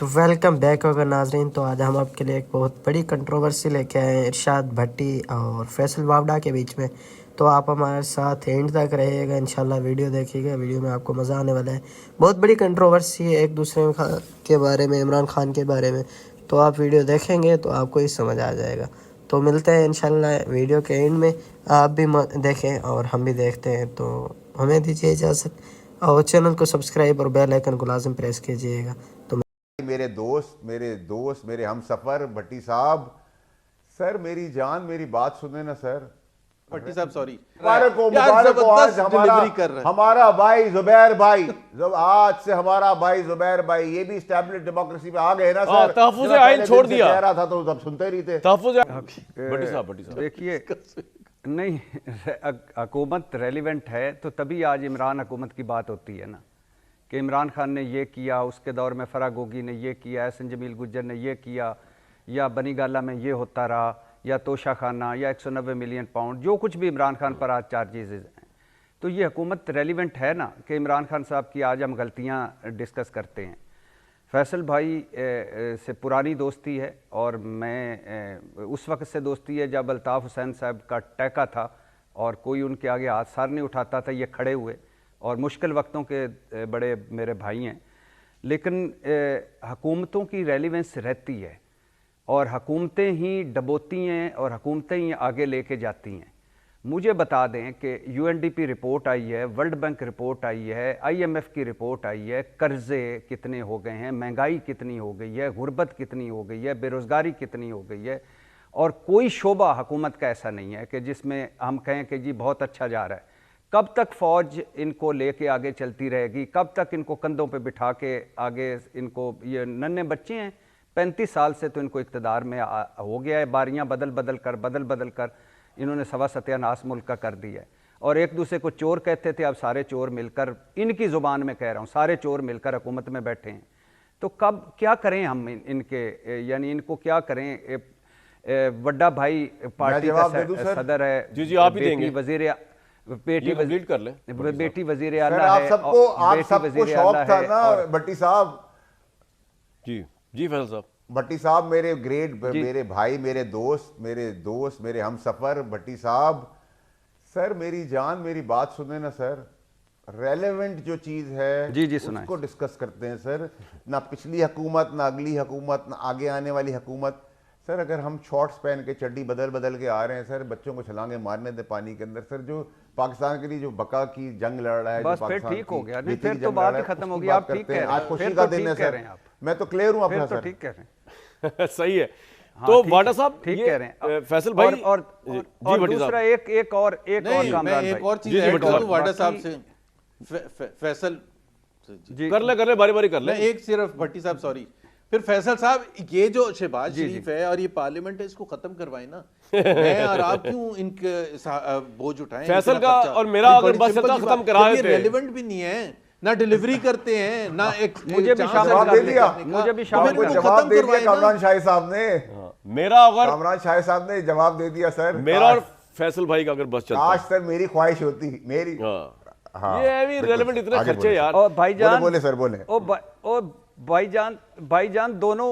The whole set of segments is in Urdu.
تو ویلکم بیک ہوگا ناظرین. تو آج ہم آپ کے لیے ایک بہت بڑی کنٹروورسی لے کے آئے ہیں ارشاد بھٹی اور فیصل وابڈا کے بیچ میں. تو آپ ہمارے ساتھ اینڈ تک رہیے گا, انشاءاللہ ویڈیو دیکھیے گا, ویڈیو میں آپ کو مزہ آنے والا ہے. بہت بڑی کنٹروورسی ہے ایک دوسرے کے بارے میں, عمران خان کے بارے میں. تو آپ ویڈیو دیکھیں گے تو آپ کو ہی سمجھ آ جائے گا. تو ملتے ہیں انشاءاللہ ویڈیو کے اینڈ میں, آپ بھی دیکھیں اور ہم بھی دیکھتے ہیں. تو ہمیں دیجیے اجازت اور چینل کو سبسکرائب اور بیل آئیکن کو لازم پریس کیجیے گا. تو میرے دوست میرے ہم سفر بھٹی صاحب, سر میری جان میری بات سنیں نا سر. بھٹی صاحب سوری مبارک ہو آج ہمارا بھائی زبیر بھائی, آج سے ہمارا بھائی زبیر بھائی یہ بھی اسٹیبلش ڈیموکریسی پہ آ گئے نا سر. تحفظ آئین چھوڑ دیا, کہہ رہا تھا تو سب سنتے رہی تھے. تحفظ بھٹی صاحب دیکھیے نہیں, حکومت ریلیونٹ ہے تو تبھی آج عمران حکومت کی بات ہوتی ہے نا, کہ عمران خان نے یہ کیا, اس کے دور میں فرح گوگی نے یہ کیا, احسن جمیل گجر نے یہ کیا, یا بنی گالہ میں یہ ہوتا رہا, یا توشہ خانہ, یا 190 ملین پاؤنڈ, جو کچھ بھی عمران خان پر آج چارجز ہیں. تو یہ حکومت ریلیونٹ ہے نا کہ عمران خان صاحب کی آج ہم غلطیاں ڈسکس کرتے ہیں. فیصل بھائی سے پرانی دوستی ہے, اور میں اس وقت سے دوستی ہے جب الطاف حسین صاحب کا ٹیکا تھا اور کوئی ان کے آگے ہاتھ سار نہیں اٹھاتا تھا, یہ کھڑے ہوئے, اور مشکل وقتوں کے بڑے میرے بھائی ہیں. لیکن حکومتوں کی ریلیونس رہتی ہے, اور حکومتیں ہی ڈبوتی ہیں اور حکومتیں ہی آگے لے کے جاتی ہیں. مجھے بتا دیں کہ UNDP رپورٹ آئی ہے, ورلڈ بینک رپورٹ آئی ہے, IMF کی رپورٹ آئی ہے, قرضے کتنے ہو گئے ہیں, مہنگائی کتنی ہو گئی ہے, غربت کتنی ہو گئی ہے, بے روزگاری کتنی ہو گئی ہے, اور کوئی شعبہ حکومت کا ایسا نہیں ہے کہ جس میں ہم کہیں کہ جی بہت اچھا جا رہا ہے. کب تک فوج ان کو لے کے آگے چلتی رہے گی, کب تک ان کو کندھوں پہ بٹھا کے آگے, ان کو یہ ننھے بچے ہیں 35 سال سے تو ان کو اقتدار میں ہو گیا ہے, باریاں بدل بدل کر انہوں نے سوا ستیاناس ملک کا کر دیا ہے. اور ایک دوسرے کو چور کہتے تھے, اب سارے چور مل کر, ان کی زبان میں کہہ رہا ہوں, سارے چور مل کر حکومت میں بیٹھے ہیں. تو کب کیا کریں ہم ان کے, یعنی ان کو کیا کریں. وڈا بھائی پارٹی کا صدر ہے, بیٹی وزیر اعلیٰ ہے, آپ سب کو شوق تھا نا بھٹی صاحب. جی فیصل صاحب, بھٹی صاحب میرے میرے بھائی, میرے دوست میرے ہم سفر بھٹی صاحب, سر میری جان میری بات سنیں نا سر. ریلیونٹ جو چیز ہے اس کو ڈسکس کرتے ہیں سر, نہ پچھلی حکومت, نہ اگلی حکومت, نہ آگے آنے والی حکومت. سر اگر ہم شارٹس پہن کے چڈی بدل کے آ رہے ہیں سر, بچوں کو چھلانگیں مارنے دیں پانی کے اندر, سر جو پاکستان کے لیے جو بقا کی جنگ لڑ رہا ہے, بس پھر ٹھیک ہو گیا, نہیں پھر تو بات ہی ختم ہو گئی. آپ ٹھیک کہہ رہے ہیں, آج خوشی کا دن ہے سر, میں تو کلیئر ہوں اپنا سر. ٹھیک کہہ رہے ہیں, صحیح ہے. تو واڈا صاحب ٹھیک کہہ رہے ہیں فیصل بھائی, اور دوسرا ایک اور ایک اور چیز ایڈ کروں واڈا صاحب سے. فیصل کر لے باری باری کر لے. ایک صرف بھٹی صاحب سوری, پھر فیصل صاحب یہ جو شہباز شریف ہے اور یہ پارلیمنٹ ہے, اس کو ختم کروائیں نا. میں اور آپ کیوں ان کے بوجھ اٹھائیں. فیصل کا اور میرا اگر بس چلتا ختم کرا دیتے, ریلیونٹ بھی نہیں ہے, نہ ڈیلیوری کرتے ہیں, نہ ایک مجھے بھی شامل کر دیا, جواب دے دیا کامران شاہی صاحب نے. میرا اگر کامران شاہی صاحب نے جواب دے دیا سر. میرا اور فیصل بھائی کا اگر بس چلتا, آج سر میری خواہش ہوتی میری. یہ بھی ریلیونٹ اتنے خرچے یار. اور بھائی جان بولے سر بولے, بھائی جان دونوں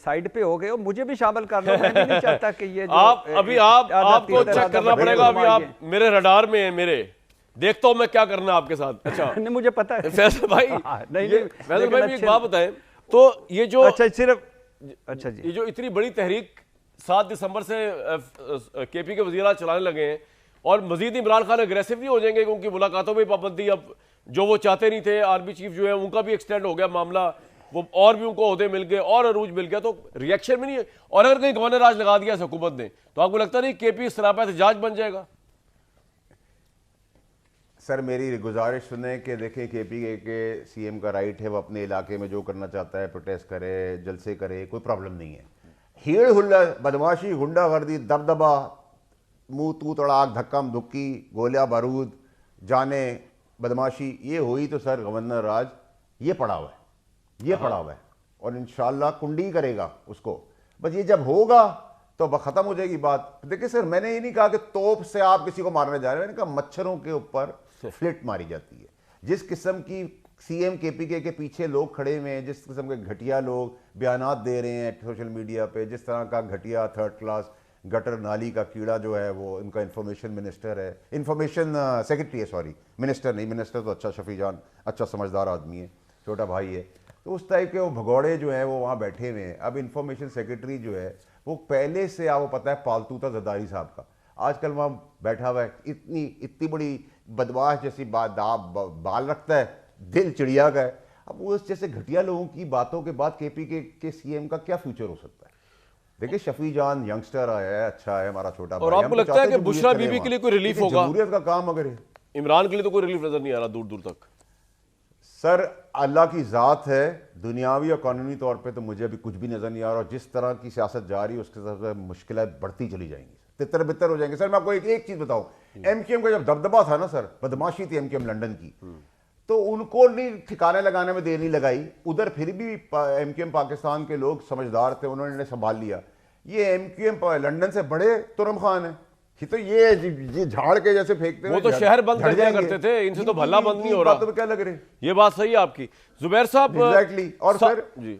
سائیڈ پہ ہو گئے, اور مجھے بھی شامل کر لو. میں نہیں چاہتا کہ یہ ابھی آپ کو چیک کرنا پڑے گا. ابھی آپ میرے رڈار میں ہیں, میرے دیکھتا ہوں میں کیا کرنا آپ کے ساتھ. اچھا نہیں مجھے پتا ہے فیصل بھائی, فیصل بھائی بھی ایک بات بتائیں تو, یہ جو یہ جو اتنی بڑی تحریک 7 دسمبر سے KP کے وزیراء چلانے لگے ہیں, اور مزید عمران خان اگریسو نہیں ہو جائیں گے کہ ان کی ملاقاتوں میں پابندی, اب جو وہ چاہتے نہیں تھے آرمی چیف جو ہے ان کا بھی ایکسٹینڈ ہو گیا معاملہ, وہ اور بھی ان کو عہدے مل گئے اور عروج مل گیا, تو ریئیکشن میں نہیں ہے. اور اگر کہیں گورنر راج لگا دیا اس حکومت نے, تو آپ کو لگتا نہیں KP سراپا احتجاج بن جائے گا؟ سر میری گزارش سنیں کہ دیکھیں KP کے CM کا رائٹ ہے, وہ اپنے علاقے میں جو کرنا چاہتا ہے پروٹیسٹ کرے, جلسے کرے, کوئی پرابلم نہیں ہے. ہیڑ ہلا, بدماشی, غنڈہ گردی, دبدبا, منہ تو تڑاک, دھکم دھکی, گولیاں بارود, جانے, بدماشی, یہ ہوئی تو سر گورنر راج یہ پڑا ہوا ہے, اور انشاءاللہ کنڈی کرے گا اس کو. بس یہ جب ہوگا تو ختم ہو جائے گی بات. دیکھیں سر, میں نے یہ نہیں کہا کہ توپ سے آپ کسی کو مارنے جا رہے ہیں, میں نے کہا مچھروں کے اوپر فلٹ ماری جاتی ہے. جس قسم کی CM KPK کے پیچھے لوگ کھڑے ہوئے ہیں, جس قسم کے گھٹیا لوگ بیانات دے رہے ہیں سوشل میڈیا پہ, جس طرح کا گھٹیا تھرڈ کلاس گٹر نالی کا کیڑا جو ہے وہ ان کا انفارمیشن منسٹر ہے, انفارمیشن سیکرٹری ہے, سوری منسٹر نہیں, منسٹر تو اچھا شفیع جان اچھا سمجھدار آدمی ہے, چھوٹا بھائی ہے. تو اس ٹائپ کے وہ بھگوڑے جو ہیں وہ وہاں بیٹھے ہوئے ہیں. اب انفارمیشن سیکرٹری جو ہے وہ پہلے سے آپ کو پتہ ہے پالتو تھا زرداری صاحب کا, آج کل وہاں بیٹھا ہوا ہے, اتنی بڑی بدماش جیسی بال رکھتا ہے, دل چڑیا کا ہے. اب وہ اس جیسے گھٹیا لوگوں کی باتوں کے بعد KPK کے CM کا کیا فیوچر ہو سکتا ہے؟ دیکھیں شفیع جان ینگسٹر آیا ہے, اچھا ہے, ہمارا چھوٹا بھائی. اور آپ کو لگتا ہے کہ بشرا بی بی کے لیے کوئی ریلیف ہوگا؟ جمہوریت کا کام اگر ہے, عمران کے لیے تو کوئی ریلیف نظر نہیں آ رہا دور دور تک. سر اللہ کی ذات ہے, دنیاوی اور قانونی طور پہ تو مجھے ابھی کچھ بھی نظر نہیں آ رہا. جس طرح کی سیاست جا رہی ہے اس کے ساتھ مشکلات بڑھتی چلی جائیں گی, تتر بتر ہو جائیں گے. سر میں آپ کو ایک چیز بتاؤں, MQM کا جب دبدبا تھا نا سر, بدماشی تھی MQM لنڈن کی, تو ان کو نہیں ٹھکانے لگانے میں دیر نہیں لگائی. ادھر پھر بھی MQM پاکستان کے لوگ سمجھدار تھے, انہوں نے سنبھال لیا. یہ MQM لنڈن سے بڑے ترم خان ہیں, تو یہ جھاڑ کے جیسے پھینکتے ہیں, وہ تو شہر بند کر دیا کرتے تھے, ان سے تو بھلا بند نہیں ہو رہا. کیا لگ رہے, یہ بات صحیح ہے آپ کی زبیر صاحب. ایگزیکٹلی. اور پھر جی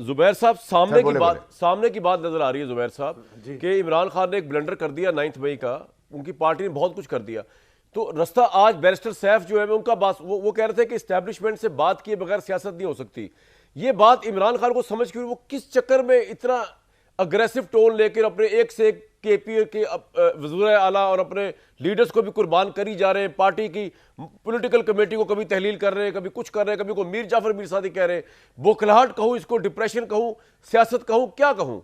زبیر صاحب سامنے کی بات نظر آ رہی ہے زبیر صاحب کہ عمران خان نے ایک بلنڈر کر دیا 9 مئی کا, ان کی پارٹی نے بہت کچھ کر دیا. تو رستہ آج بیرسٹر سیف جو ہے ان کا بات, وہ کہہ رہے تھے کہ اسٹیبلشمنٹ سے بات کیے بغیر سیاست نہیں ہو سکتی. یہ بات عمران خان کو سمجھ کے وہ کس چکر میں اتنا اگریسو ٹون لے کر اپنے ایک سے ایک KPA کے وزراء اعلیٰ اور اپنے لیڈرز کو بھی قربان کری جا رہے ہیں, پارٹی کی پولیٹیکل کمیٹی کو کبھی تحلیل کر رہے ہیں, کبھی کچھ کر رہے ہیں, کبھی کو میر جعفر میر سعدی کہہ رہے ہیں. بوکھلاہٹ کہوں اس کو, ڈپریشن کہوں, سیاست کہوں, کیا کہوں,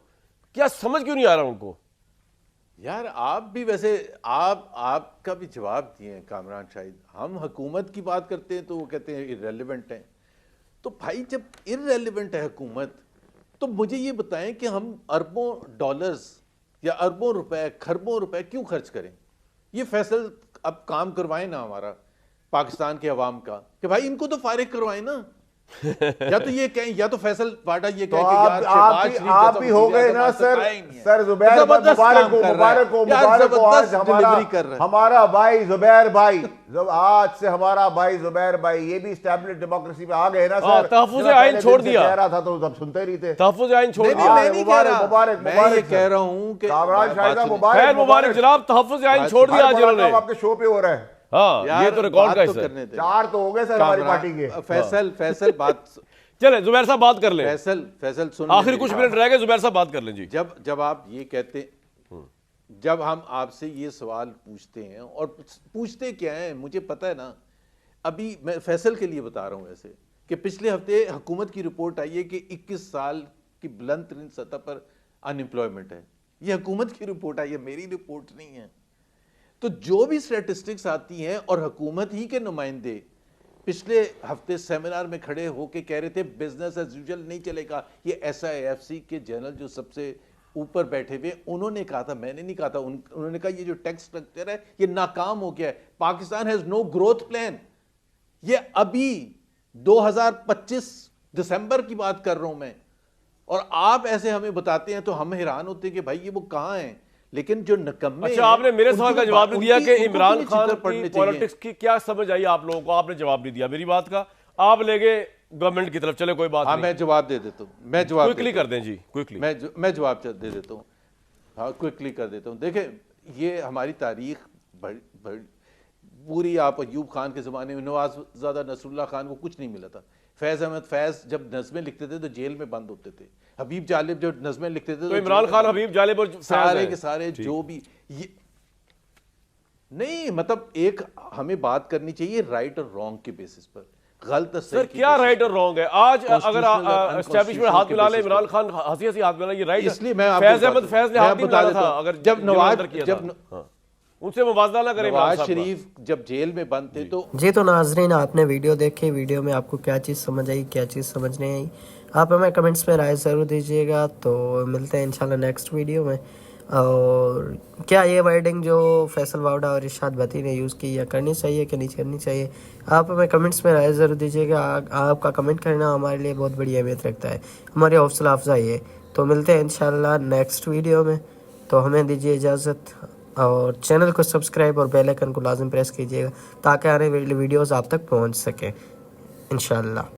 کیا سمجھ کیوں نہیں آ رہا ان کو؟ یار آپ بھی ویسے آپ کا بھی جواب دیے ہیں کامران شاہد. ہم حکومت کی بات کرتے ہیں تو وہ کہتے ہیں irrelevant ہیں. تو بھائی جب irrelevant ہے حکومت تو مجھے یہ بتائیں کہ ہم اربوں ڈالرز یا اربوں روپے کھربوں روپے کیوں خرچ کریں؟ یہ فیصل اب کام کروائیں نا ہمارا پاکستان کے عوام کا, کہ بھائی ان کو تو فارغ کروائیں نا. یا تو یہ کہیں, یا تو فیصل واڈا یہ کہیں کہ یار شہباز شریف آپ بھی ہو گئے نا سر زبیر مبارک ہو آج ہمارا بھائی زبیر بھائی, آج سے ہمارا بھائی زبیر بھائی یہ بھی اسٹیبلش ڈیموکریسی پہ آ گئے نا سر. تحفظ عین چھوڑ دیا, کہہ رہا تھا تو سب سنتے رہی تھے. تحفظ عین چھوڑ دیا. میں نہیں کہہ رہا, میں یہ کہہ رہا ہوں کہ خیر مبارک جناب, تحفظ عین چھوڑ دیا جنہوں نے. آپ کے شو پہ ہو رہا ہے. ہاں یہ تو ریکارڈ کا حصہ ہے. 4 تو ہو گئے سر ہماری پارٹی کے. فیصل بات چلے زبیر صاحب بات کر لیں. فیصل سن, آخری کچھ منٹ رہ گئے, زبیر صاحب بات کر لیں. جی جب آپ یہ کہتے, جب ہم آپ سے یہ سوال پوچھتے ہیں, اور پوچھتے کیا ہیں مجھے پتہ ہے نا, ابھی میں فیصل کے لیے بتا رہا ہوں ایسے کہ پچھلے ہفتے حکومت کی رپورٹ آئی ہے کہ 21 سال کی بلند ترین سطح پر ان امپلائمنٹ ہے. یہ حکومت کی رپورٹ آئی ہے, میری رپورٹ نہیں ہے. تو جو بھی اسٹیٹسٹکس آتی ہیں, اور حکومت ہی کے نمائندے پچھلے ہفتے سیمینار میں کھڑے ہو کے کہہ رہے تھے بزنس ایز یوزول نہیں چلے گا. یہ SIFC کے جنرل جو سب سے اوپر بیٹھے ہوئے, انہوں نے کہا تھا, میں نے نہیں کہا تھا, انہوں نے کہا یہ جو ٹیکس سٹرکچر ہے یہ ناکام ہو گیا ہے, Pakistan has no growth plan. یہ ابھی 2025 دسمبر کی بات کر رہا ہوں میں, اور آپ ایسے ہمیں بتاتے ہیں تو ہم حیران ہوتے ہیں کہ بھائی یہ وہ کہاں ہیں. لیکن جو نکمے, اچھا آپ نے میرے سوال کا جواب نہیں دیا کہ عمران خان کی پولیٹکس کی کیا سمجھ آئی آپ لوگوں کو, آپ نے جواب نہیں دیا میری بات کا. آپ لے گئے گورنمنٹ کی طرف, چلے کوئی بات نہیں. ہاں میں جواب دے دیتا ہوں, میں جواب کوئکلی کر دیں. جی کوئکلی میں جواب دے دیتا ہوں. ہاں کوئکلی کر دیتا ہوں. دیکھیں یہ ہماری تاریخ پوری, آپ ایوب خان کے زمانے میں نواز زادہ نصر اللہ خان کو کچھ نہیں ملا تھا. فیض احمد فیض جب نظمیں لکھتے تھے تو جیل میں بند ہوتے تھے. حبیب جالب جب نظمیں لکھتے تھے تو عمران خان, حبیب جالب اور سارے کے سارے جو بھی نہیں, مطلب ایک ہمیں بات کرنی چاہیے رائٹ اور رانگ کے بیسس پر. غلط سر کیا رائٹ اور رانگ ہے آج؟ اگر اسٹیبلشمنٹ ہاتھ ملا لے, عمران خان ہنسی ہنسی ہاتھ ملا, یہ رائٹ. اس لیے میں فیض احمد فیض نے ہاتھ نہیں ملایا تھا, اگر جب نواز ان سے موازنہ نہ کریں. نواز شریف جب جیل میں بند تھے تو جی. تو ناظرین آپ نے ویڈیو دیکھی, ویڈیو میں آپ کو کیا چیز سمجھ آئی, کیا چیز سمجھ نہیں آئی, آپ ہمیں کمنٹس میں رائے ضرور دیجیے گا. تو ملتے ہیں انشاءاللہ نیکسٹ ویڈیو میں. اور کیا یہ ورڈنگ جو فیصل واوڈا اور ارشاد بھٹی نے یوز کی, یا کرنی چاہیے کہ نہیں کرنی چاہیے, آپ ہمیں کمنٹس میں رائے ضرور دیجیے گا. آپ کا کمنٹ کرنا ہمارے لیے بہت بڑی اہمیت رکھتا ہے, ہماری حوصلہ افزائی ہے. تو ملتے ہیں انشاءاللہ نیکسٹ ویڈیو میں. تو ہمیں دیجیے اجازت. اور چینل کو سبسکرائب اور بیل آئکن کو لازم پریس کیجیے گا تاکہ آنے والی ویڈیوز آپ تک پہنچ سکیں انشاءاللہ.